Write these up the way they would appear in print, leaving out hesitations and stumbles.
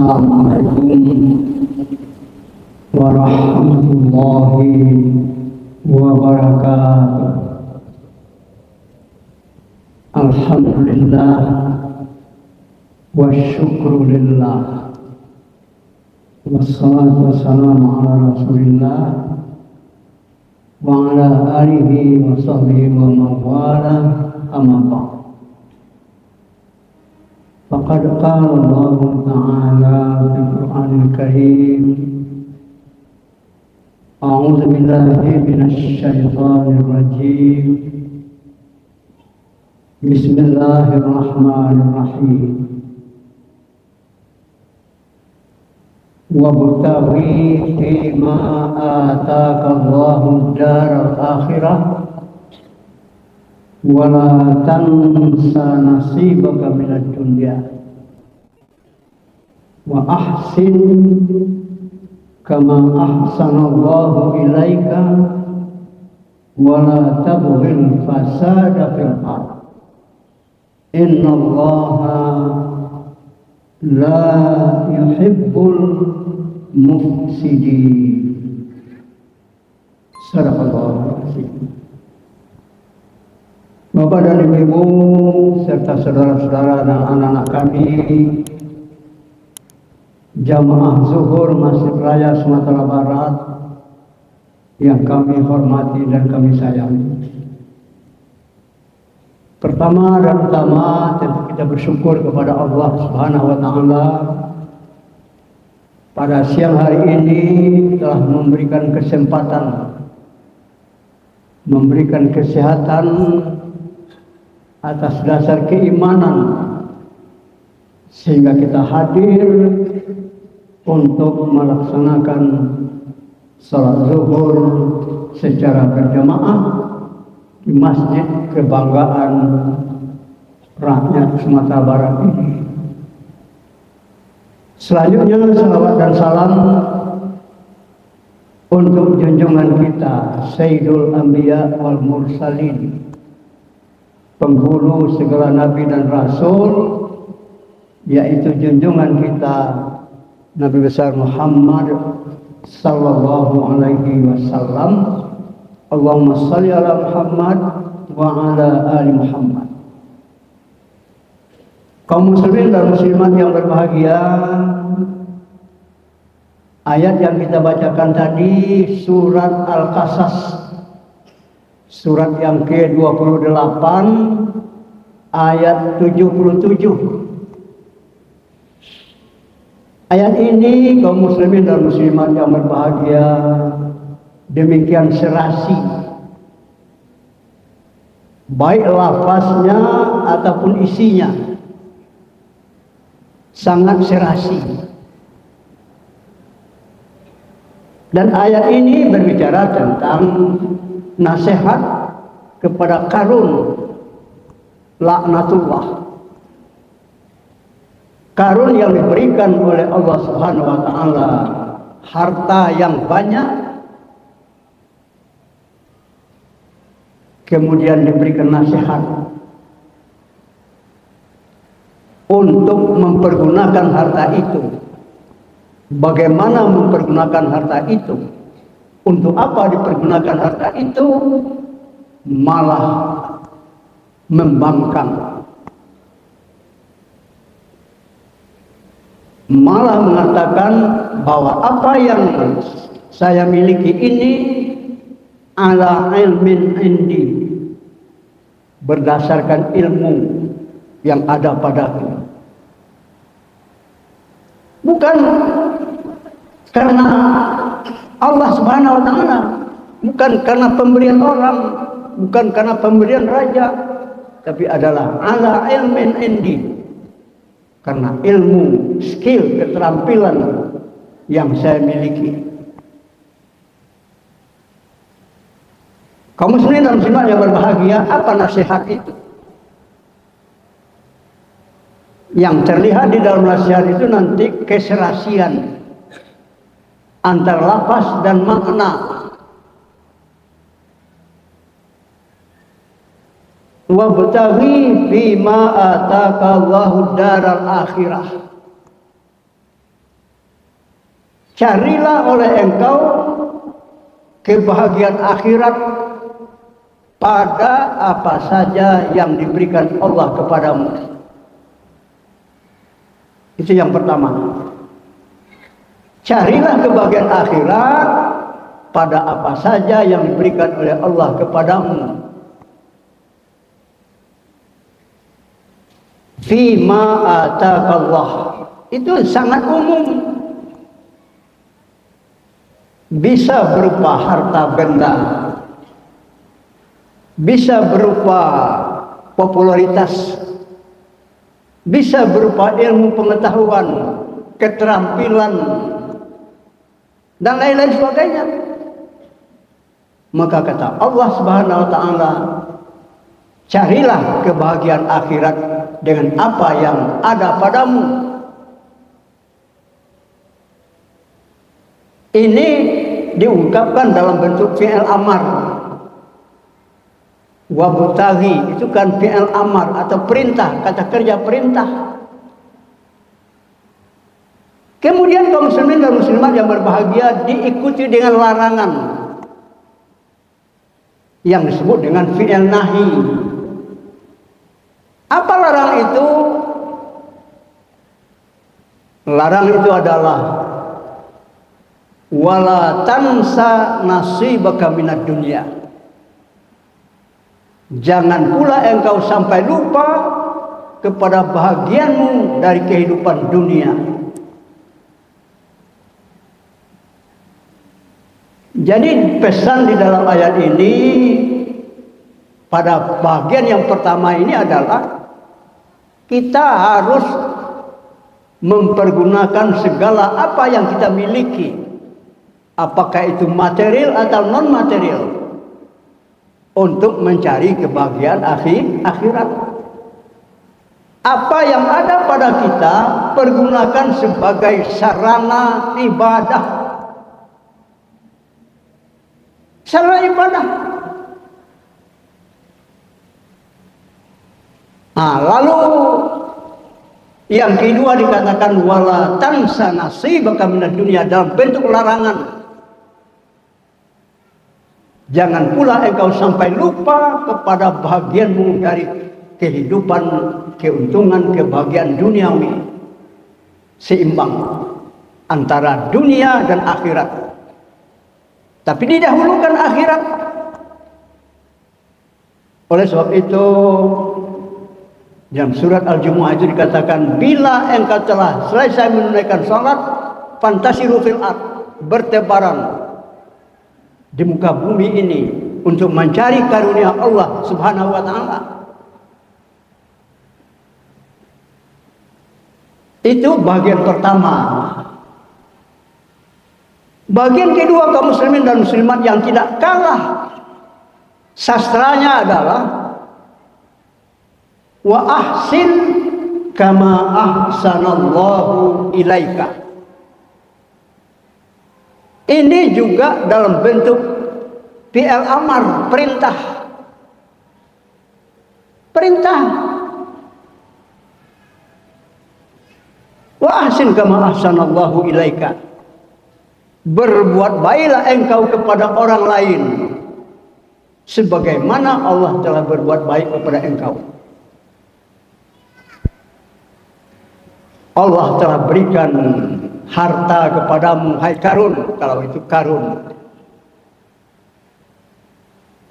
Assalamualaikum warahmatullahi wabarakatuh. Alhamdulillah wa syukrulillah, wassalatu wassalamu ala rasulillah wa ala alihi wa sahbihi wa mawala, amma ba'd. Faqad qala Allah Ta'ala fil Qur'anil Karim, a'udzu billahi minasy syaithanir rajim, bismillahirrahmanirrahim. Wabtaghi fima ataka Allahu daral akhirah wala tansa nasibaka minad dunya wa ahsin kama ahsanallahu ilaika wala tabghil fasada fil ardh innallaha la yuhibbul mufsidin. Sadaqallahu azim. Bapak dan Ibu serta saudara-saudara dan anak-anak kami Jamaah Zuhur Masjid Raya Sumatera Barat yang kami hormati dan kami sayangi. Pertama dan utama tentu kita bersyukur kepada Allah Subhanahu wa Ta'ala pada siang hari ini telah memberikan kesempatan, memberikan kesehatan atas dasar keimanan sehingga kita hadir untuk melaksanakan salat zuhur secara berjamaah di masjid kebanggaan rakyat Sumatera Barat ini. Selanjutnya salawat dan salam untuk junjungan kita Sayyidul Anbiya wal Mursalin, penghulu segala nabi dan rasul, yaitu junjungan kita Nabi besar Muhammad sallallahu alaihi wasallam. Allahumma shalli ala Muhammad wa ala ali Muhammad. Kaum muslimin dan muslimat yang berbahagia, ayat yang kita bacakan tadi surat Al-Qasas, surat yang ke-28 ayat 77. Ayat ini kaum muslimin dan muslimat yang berbahagia demikian serasi, baik lafaznya ataupun isinya sangat serasi. Dan ayat ini berbicara tentang nasihat kepada Qarun laknatullah. Qarun yang diberikan oleh Allah Subhanahu wa Ta'ala harta yang banyak, kemudian diberikan nasihat untuk mempergunakan harta itu. Bagaimana mempergunakan harta itu? Untuk apa dipergunakan harta itu? Malah membangkang, malah mengatakan bahwa apa yang saya miliki ini ala ilmin indi, berdasarkan ilmu yang ada padaku, bukan karena Allah Subhanahu wa Ta'ala, bukan karena pemberian orang, bukan karena pemberian raja, tapi adalah ala ilmin indi, karena ilmu, skill, keterampilan yang saya miliki. Kaum muslimin dan muslimat yang berbahagia, apa nasihat itu? Yang terlihat di dalam nasihat itu nanti keserasian antara lafaz dan makna. Wabtaghi fima ataka Allahu daral akhirah. Carilah oleh engkau kebahagiaan akhirat pada apa saja yang diberikan Allah kepadamu. Itu yang pertama. Carilah kebahagiaan akhirat pada apa saja yang diberikan oleh Allah kepadamu. Fima ataqallah. Itu sangat umum. Bisa berupa harta benda, bisa berupa popularitas, bisa berupa ilmu pengetahuan, keterampilan, dan lain-lain sebagainya. Maka kata Allah Subhanahu wa taala, carilah kebahagiaan akhirat dengan apa yang ada padamu. Ini diungkapkan dalam bentuk fi'il amar. Wabtaghi itu kan fi'il amar atau perintah, kata kerja perintah. Kemudian kaum muslimin dan muslimat yang berbahagia diikuti dengan larangan yang disebut dengan fi'il nahi. Apa larang itu? Larang itu adalah wala tansa nasibaka minad dunya. Jangan pula engkau sampai lupa kepada bahagianmu dari kehidupan dunia. Jadi pesan di dalam ayat ini pada bagian yang pertama ini adalah kita harus mempergunakan segala apa yang kita miliki, apakah itu material atau non material, untuk mencari kebahagiaan akhirat. Apa yang ada pada kita pergunakan sebagai sarana ibadah. Sarana ibadah. Lalu yang kedua dikatakan wala tansa nasibaka minad dunya dalam bentuk larangan. Jangan pula engkau sampai lupa kepada bahagianmu dari kehidupan, keuntungan, kebahagiaan duniawi. Seimbang antara dunia dan akhirat. Tapi didahulukan akhirat. Oleh sebab itu dalam surat Al-Jumu'ah itu dikatakan, bila engkau telah selesai menunaikan salat, fantasiru fil ard, bertebaran di muka bumi ini untuk mencari karunia Allah Subhanahu wa taala. Itu bagian pertama. Bagian kedua kaum muslimin dan muslimat yang tidak kalah sastranya adalah wa ahsin kama ahsanallahu ilaika. Ini juga dalam bentuk fi'il amar, perintah. Perintah. Wa ahsin kama ahsanallahu ilaika. Berbuat baiklah engkau kepada orang lain sebagaimana Allah telah berbuat baik kepada engkau. Allah telah berikan harta kepadamu, hai Karun, kalau itu Karun.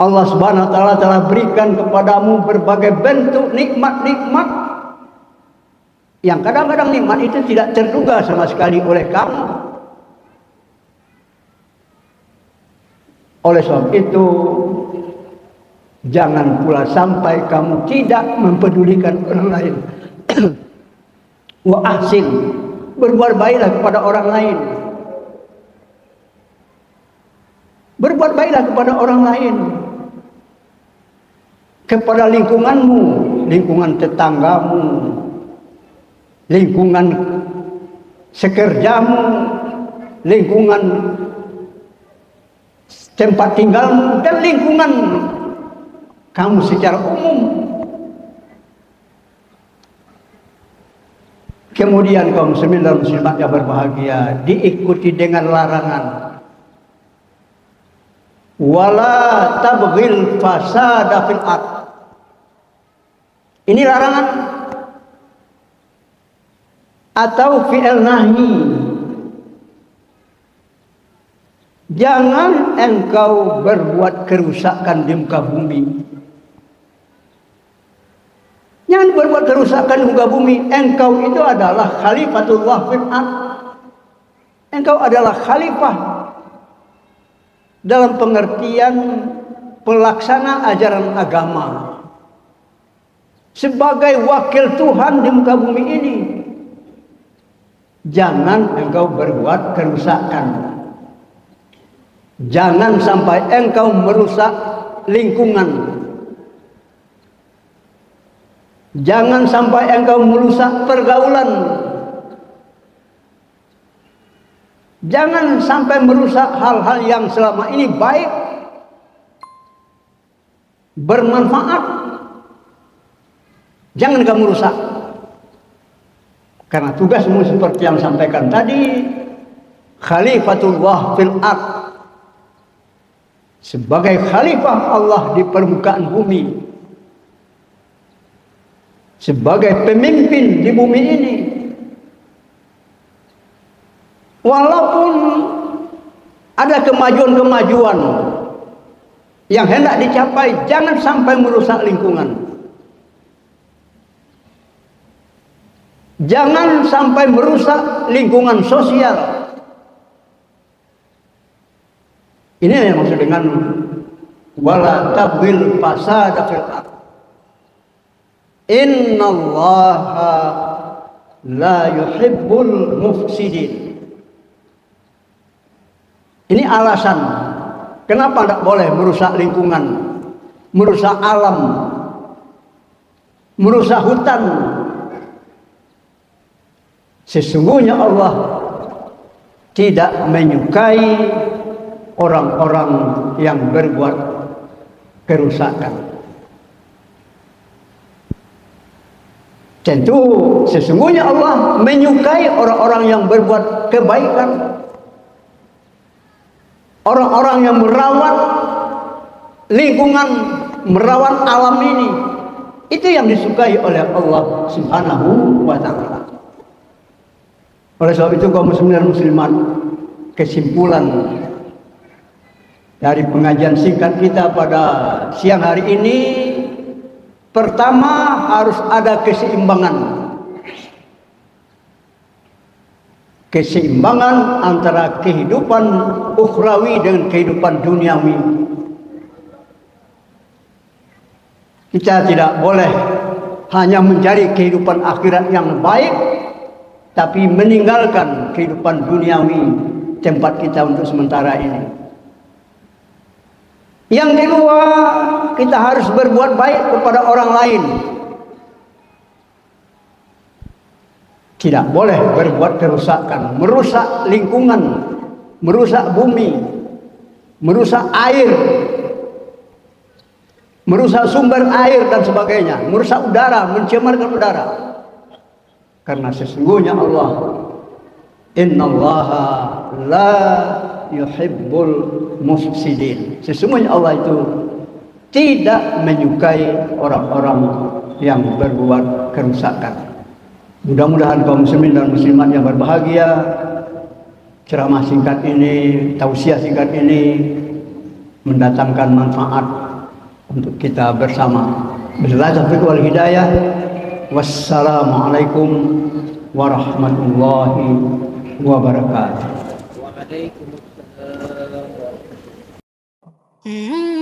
Allah Subhanahu wa taala telah berikan kepadamu berbagai bentuk nikmat-nikmat yang kadang-kadang nikmat itu tidak terduga sama sekali oleh kamu. Oleh sebab itu, jangan pula sampai kamu tidak mempedulikan orang lain. Wa ahsin, berbuat baiklah kepada orang lain. Berbuat baiklah kepada orang lain. Kepada lingkunganmu, lingkungan tetanggamu, lingkungan sekerjamu, lingkungan tempat tinggalmu, dan lingkungan kamu secara umum. Kemudian Kemudian kaum muslimin dan muslimat yang berbahagia, diikuti dengan larangan. Wala tabghil fasada fil ard. Ini larangan atau fi'il nahi. Jangan engkau berbuat kerusakan di muka bumi. Jangan berbuat kerusakan di muka bumi. Engkau itu adalah khalifatullah fil ard. Engkau adalah khalifah dalam pengertian pelaksana ajaran agama. Sebagai wakil Tuhan di muka bumi ini, jangan engkau berbuat kerusakan. Jangan sampai engkau merusak lingkungan. Jangan sampai engkau merusak pergaulan. Jangan sampai merusak hal-hal yang selama ini baik, bermanfaat. Jangan kamu rusak. Karena tugasmu seperti yang sampaikan tadi, khalifatullah fil ard. Sebagai khalifah Allah di permukaan bumi. Sebagai pemimpin di bumi ini. Walaupun ada kemajuan-kemajuan yang hendak dicapai, jangan sampai merusak lingkungan. Jangan sampai merusak lingkungan sosial. Ini yang maksud dengan wala tabghil fasada fil ard. Innallaha la yuhibbul mufsidin. Ini alasan kenapa tidak boleh merusak lingkungan, merusak alam, merusak hutan. Sesungguhnya Allah tidak menyukai orang-orang yang berbuat kerusakan. Tentu sesungguhnya Allah menyukai orang-orang yang berbuat kebaikan. Orang-orang yang merawat lingkungan, merawat alam ini. Itu yang disukai oleh Allah Subhanahu wa ta'ala. Oleh sebab itu kaum muslimin dan muslimat, kesimpulan dari pengajian singkat kita pada siang hari ini, pertama harus ada keseimbangan. Keseimbangan antara kehidupan ukhrawi dengan kehidupan duniawi. Kita tidak boleh hanya mencari kehidupan akhirat yang baik, tapi meninggalkan kehidupan duniawi tempat kita untuk sementara ini. Yang kedua, kita harus berbuat baik kepada orang lain. Tidak boleh berbuat kerusakan, merusak lingkungan, merusak bumi, merusak air, merusak sumber air dan sebagainya, merusak udara, mencemarkan udara. Karena sesungguhnya Allah, innallaha la yuhibbul mufsidin. Sesungguhnya Allah itu tidak menyukai orang-orang yang berbuat kerusakan. Mudah-mudahan kaum muslimin dan muslimat yang berbahagia, ceramah singkat ini, tausiah singkat ini mendatangkan manfaat untuk kita bersama. Billahi taufiq wal hidayah. Wassalamualaikum warahmatullahi wabarakatuh. Waalaikumsalam.